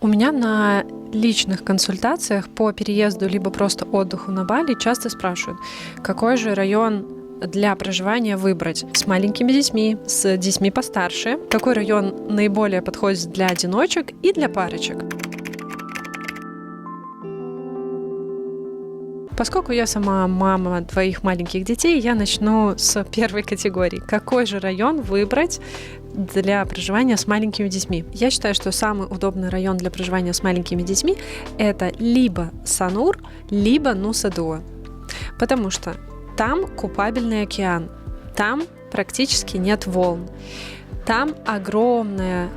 У меня на личных консультациях по переезду либо просто отдыху на Бали часто спрашивают, какой же район для проживания выбрать с маленькими детьми, с детьми постарше, какой район наиболее подходит для одиночек и для парочек. Поскольку я сама мама двоих маленьких детей, я начну с первой категории. Какой же район выбрать для проживания с маленькими детьми? Я считаю, что самый удобный район для проживания с маленькими детьми – это либо Санур, либо Нуса Дуа. Потому что там купабельный океан, там практически нет волн. Там огромная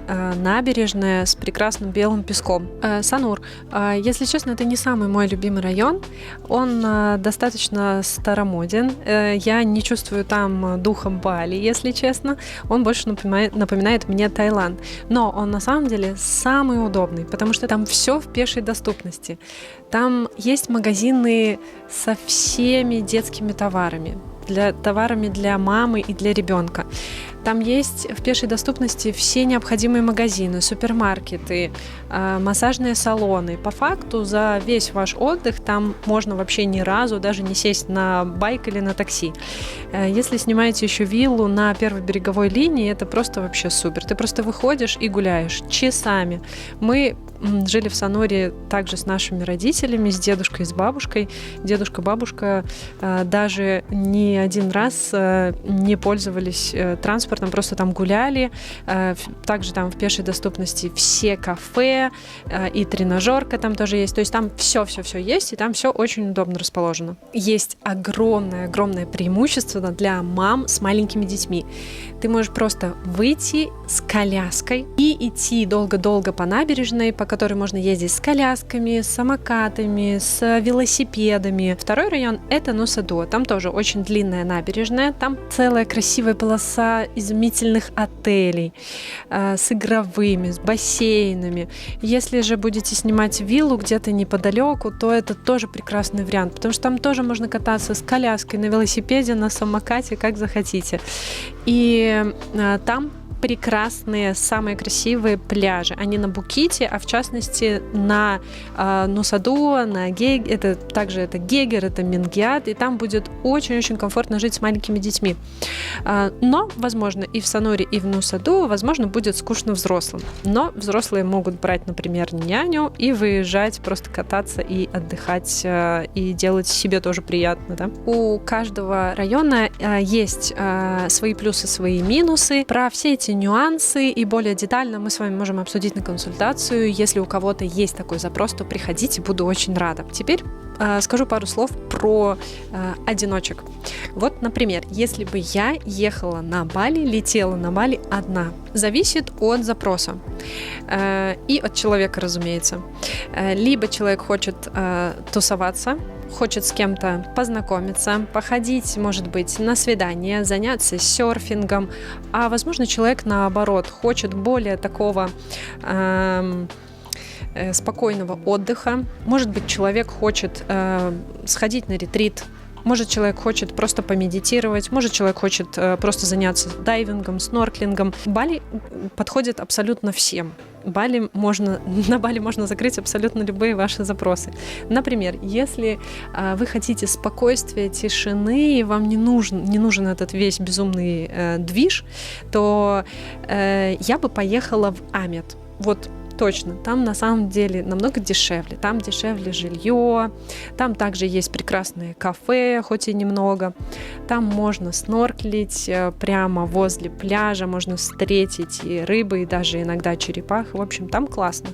набережная с прекрасным белым песком. Санур, если честно, это не самый мой любимый район. Он достаточно старомоден. Я не чувствую там духа Бали, если честно. Он больше напоминает мне Таиланд. Но он на самом деле самый удобный, потому что там все в пешей доступности. Там есть магазины со всеми детскими товарами для мамы и для ребенка. Там есть в пешей доступности все необходимые магазины, супермаркеты, массажные салоны. По факту за весь ваш отдых там можно вообще ни разу даже не сесть на байк или на такси. Если снимаете еще виллу на первой береговой линии, это просто вообще супер. Ты просто выходишь и гуляешь часами. Мы жили в Сануре также с нашими родителями, с дедушкой и с бабушкой. Дедушка, бабушка даже ни один раз не пользовались транспортом, просто там гуляли. Также там в пешей доступности все кафе и тренажерка там тоже есть. То есть там все есть, и там все очень удобно расположено. Есть огромное преимущество для мам с маленькими детьми. Ты можешь просто выйти с коляской и идти долго-долго по набережной, по которой можно ездить с колясками, с самокатами, с велосипедами. Второй район – это Нуса Дуа. Там тоже очень длинная набережная. Там целая красивая полоса изумительных отелей с игровыми, с бассейнами. Если же будете снимать виллу где-то неподалеку, то это тоже прекрасный вариант, потому что там тоже можно кататься с коляской, на велосипеде, на самокате, как захотите. И там прекрасные, самые красивые пляжи. Они на Буките, а в частности на Нуса Дуа, на Гегер, это Гегер, это Мингиат, и там будет очень-очень комфортно жить с маленькими детьми. Но, возможно, и в Сануре, и в Нуса Дуа, возможно, будет скучно взрослым. Но взрослые могут брать, например, няню и выезжать, просто кататься и отдыхать, и делать себе тоже приятно. Да? У каждого района есть свои плюсы, свои минусы. Про все эти нюансы и более детально мы с вами можем обсудить на консультацию. Если у кого-то есть такой запрос, то приходите, буду очень рада. Теперь скажу пару слов про одиночек. Вот, например, если бы я ехала на Бали, летела на Бали одна, зависит от запроса и от человека, разумеется. Либо человек хочет тусоваться, хочет с кем-то познакомиться, походить, может быть, на свидание, заняться серфингом, а, возможно, человек, наоборот, хочет более такого спокойного отдыха. Может быть, человек хочет сходить на ретрит, может, человек хочет просто помедитировать, может, человек хочет просто заняться дайвингом, снорклингом. Бали подходит абсолютно всем. На Бали можно закрыть абсолютно любые ваши запросы. Например, если вы хотите спокойствия, тишины, и вам не нужен этот весь безумный движ, то я бы поехала в Амет. Вот точно, там на самом деле намного дешевле. Там дешевле жилье, там также есть прекрасные кафе, хоть и немного. Там можно снорклить прямо возле пляжа, можно встретить и рыбы, и даже иногда черепах. В общем, там классно.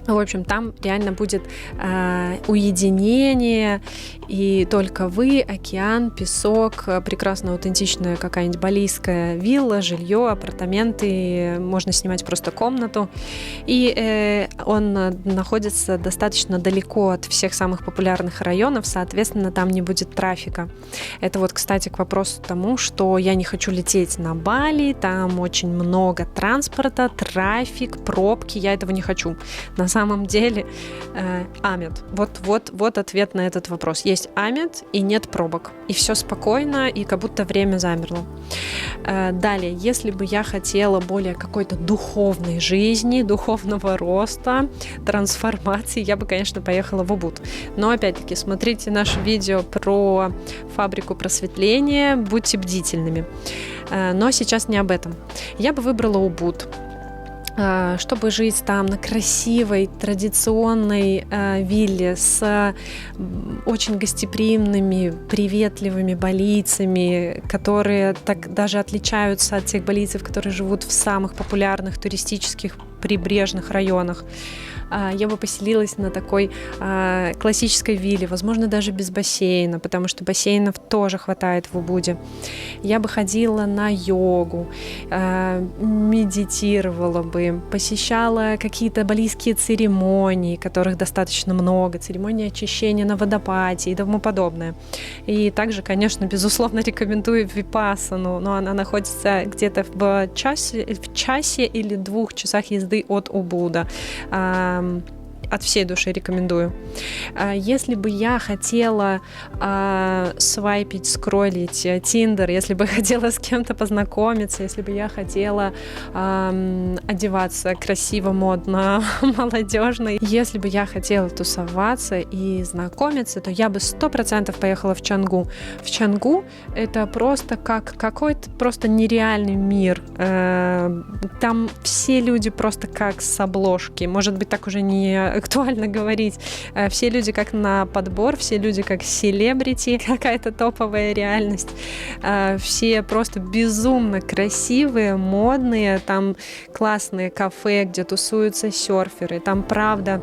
В общем, там реально будет уединение, и только вы, океан, песок, прекрасно аутентичная какая-нибудь балийская вилла, жилье, апартаменты, можно снимать просто комнату. И он находится достаточно далеко от всех самых популярных районов, соответственно, там не будет трафика. Это вот, кстати, к вопросу тому, что я не хочу лететь на Бали, там очень много транспорта, трафик, пробки, я этого не хочу. На самом деле Амет. Вот ответ на этот вопрос. Есть Амет и нет пробок. И все спокойно, и как будто время замерло. Далее, если бы я хотела более какой-то духовной жизни, духовного роста, трансформации, я бы, конечно, поехала в Убуд. Но, опять-таки, смотрите наше видео про фабрику просветления, будьте бдительными. Но сейчас не об этом. Я бы выбрала Убуд, чтобы жить там на красивой, традиционной вилле с очень гостеприимными, приветливыми балийцами, которые так даже отличаются от тех балийцев, которые живут в самых популярных туристических прибрежных районах. Я бы поселилась на такой классической вилле, возможно, даже без бассейна, потому что бассейнов тоже хватает в Убуде. Я бы ходила на йогу, медитировала бы, посещала какие-то балийские церемонии, которых достаточно много, церемонии очищения на водопаде и тому подобное. И также, конечно, безусловно, рекомендую випассану, но она находится где-то в часе или 2 часах езды от Убуда. От всей души рекомендую. Если бы я хотела свайпить, скроллить Тиндер, если бы хотела с кем-то познакомиться, если бы я хотела одеваться красиво, модно, молодежно, если бы я хотела тусоваться и знакомиться, то я бы 100% поехала в Чангу. В Чангу это просто как какой-то просто нереальный мир. Там все люди просто как с обложки. Может быть, так уже не актуально говорить. Все люди как на подбор, все люди как селебрити, какая-то топовая реальность. Все просто безумно красивые, модные, там классные кафе, где тусуются серферы, там правда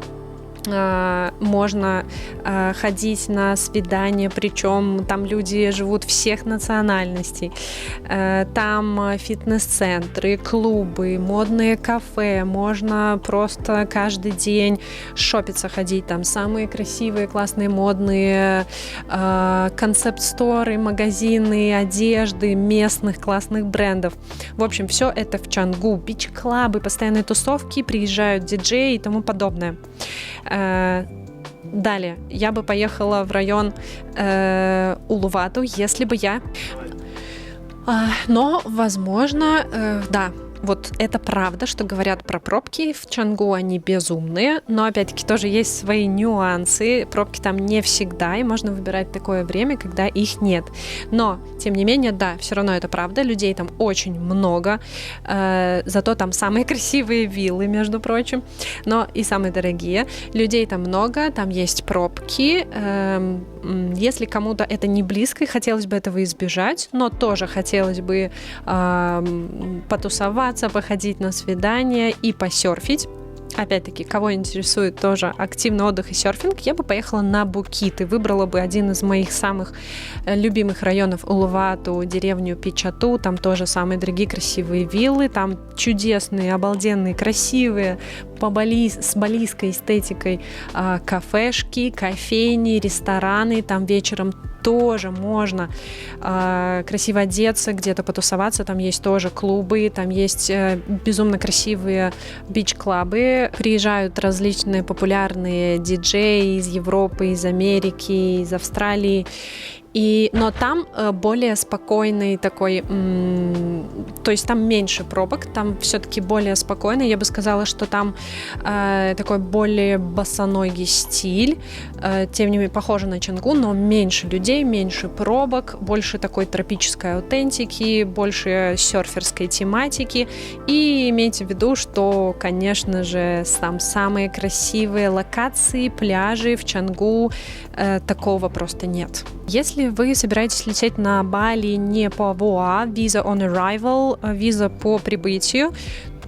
можно ходить на свидания, причем там люди живут всех национальностей. Там фитнес-центры, клубы, модные кафе, можно просто каждый день шопиться ходить. Там самые красивые, классные, модные концепт-сторы, магазины одежды местных классных брендов. В общем, все это в Чангу. Бич-клабы, постоянные тусовки, приезжают диджеи и тому подобное. Далее, я бы поехала в район Улувату, если бы я... Но, возможно, да, вот это правда, что говорят про пробки. В Чангу они безумные, но, опять-таки, тоже есть свои нюансы. Пробки там не всегда, и можно выбирать такое время, когда их нет. Но, тем не менее, да, все равно это правда. Людей там очень много, зато там самые красивые виллы, между прочим, но и самые дорогие. Людей там много, там есть пробки. Если кому-то это не близко, хотелось бы этого избежать, но тоже хотелось бы потусовать, походить на свидания и посерфить. Опять-таки, кого интересует тоже активный отдых и серфинг, я бы поехала на Букит и выбрала бы один из моих самых любимых районов Улувату, деревню Пичату. Там тоже самые дорогие красивые виллы, там чудесные, обалденные, красивые, с балийской эстетикой кафешки, кофейни, рестораны. Там вечером тоже можно красиво одеться, где-то потусоваться. Там есть тоже клубы, там есть безумно красивые бич-клабы. Приезжают различные популярные диджеи из Европы, из Америки, из Австралии. Но там более спокойный такой, то есть там меньше пробок, там все-таки более спокойно. Я бы сказала, что там такой более босоногий стиль, тем не менее похоже на Чангу, но меньше людей, меньше пробок, больше такой тропической аутентики, больше серферской тематики. И имейте в виду, что, конечно же, там самые красивые локации, пляжи в Чангу, такого просто нет. Если вы собираетесь лететь на Бали не по ВОА, Visa on Arrival, виза по прибытию,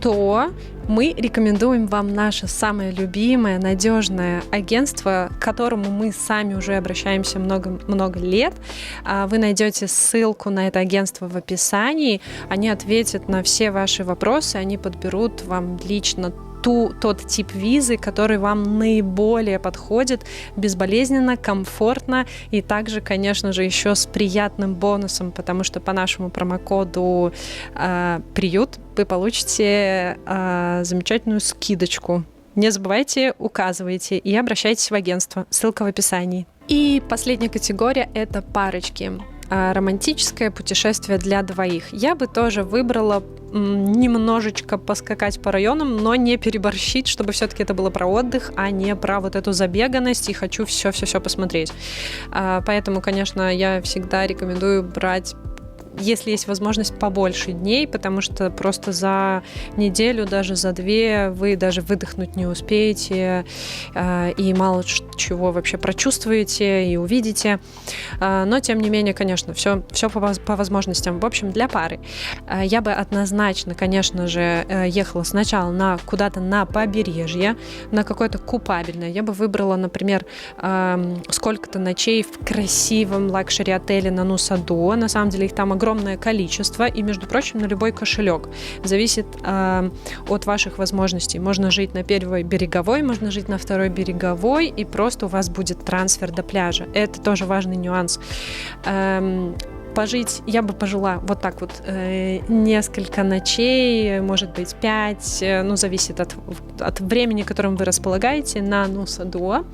то мы рекомендуем вам наше самое любимое, надежное агентство, к которому мы сами уже обращаемся много лет. Вы найдете ссылку на это агентство в описании. Они ответят на все ваши вопросы, они подберут вам лично тот тип визы, который вам наиболее подходит, безболезненно, комфортно и также, конечно же, еще с приятным бонусом, потому что по нашему промокоду «Приют» вы получите замечательную скидочку. Не забывайте, указывайте и обращайтесь в агентство. Ссылка в описании. И последняя категория — это парочки. Романтическое путешествие для двоих. Я бы тоже выбрала немножечко поскакать по районам, но не переборщить, чтобы все-таки это было про отдых, а не про вот эту забеганность и хочу все посмотреть. Поэтому, конечно, я всегда рекомендую брать, если есть возможность, побольше дней, потому что просто за неделю, даже за 2 вы даже выдохнуть не успеете и мало чего вообще прочувствуете и увидите. Но, тем не менее, конечно, все по возможностям. В общем, для пары я бы однозначно, конечно же, ехала сначала куда-то на побережье, на какое-то купабельное. Я бы выбрала, например, сколько-то ночей в красивом лакшери-отеле на Нуса-Дуа. На самом деле их там огромное количество, и, между прочим, на любой кошелек. Зависит от ваших возможностей. Можно жить на первой береговой, можно жить на второй береговой, и просто у вас будет трансфер до пляжа. Это тоже важный нюанс. Пожить я бы пожила вот так вот несколько ночей, может быть 5, зависит от времени, которым вы располагаете, на Нуса-Дуа.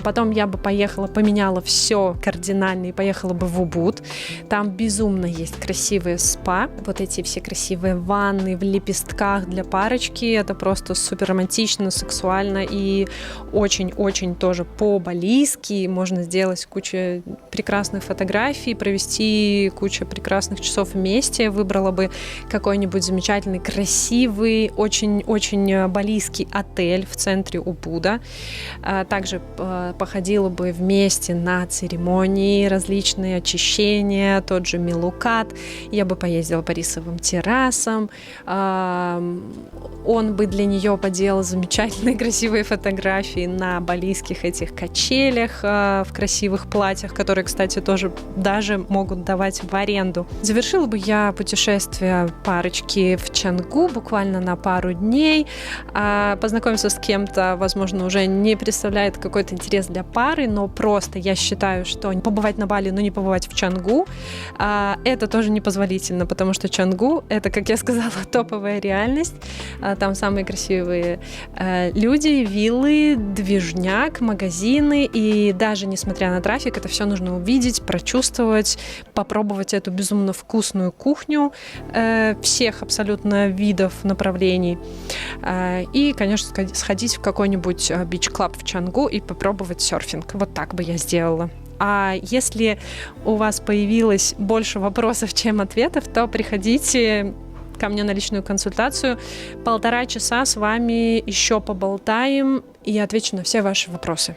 Потом я бы поменяла все кардинально и поехала бы в Убуд. Там безумно есть красивые спа, вот эти все красивые ванны в лепестках для парочки. Это просто супер романтично, сексуально и очень-очень тоже по-балийски. Можно сделать кучу прекрасных фотографий, провести куча прекрасных часов вместе. Выбрала бы какой-нибудь замечательный, красивый, очень-очень балийский отель в центре Убуда. Также походила бы вместе на церемонии, различные очищения, тот же Мелукат. Я бы поездила по рисовым террасам. Он бы для нее поделал замечательные, красивые фотографии на балийских этих качелях в красивых платьях, которые, кстати, тоже даже могут давать в аренду. Завершила бы я путешествие парочки в Чангу буквально на пару дней. Познакомиться с кем-то, возможно, уже не представляет какой-то интерес для пары, но просто я считаю, что побывать на Бали, но не побывать в Чангу, это тоже непозволительно, потому что Чангу — это, как я сказала, топовая реальность. Там самые красивые люди, виллы, движняк, магазины, и даже несмотря на трафик, это все нужно увидеть, прочувствовать, попробовать эту безумно вкусную кухню всех абсолютно видов, направлений. И, конечно, сходить в какой-нибудь бич-клаб в Чангу и попробовать серфинг. Вот так бы я сделала. А если у вас появилось больше вопросов, чем ответов, то приходите ко мне на личную консультацию. 1,5 часа с вами еще поболтаем и отвечу на все ваши вопросы.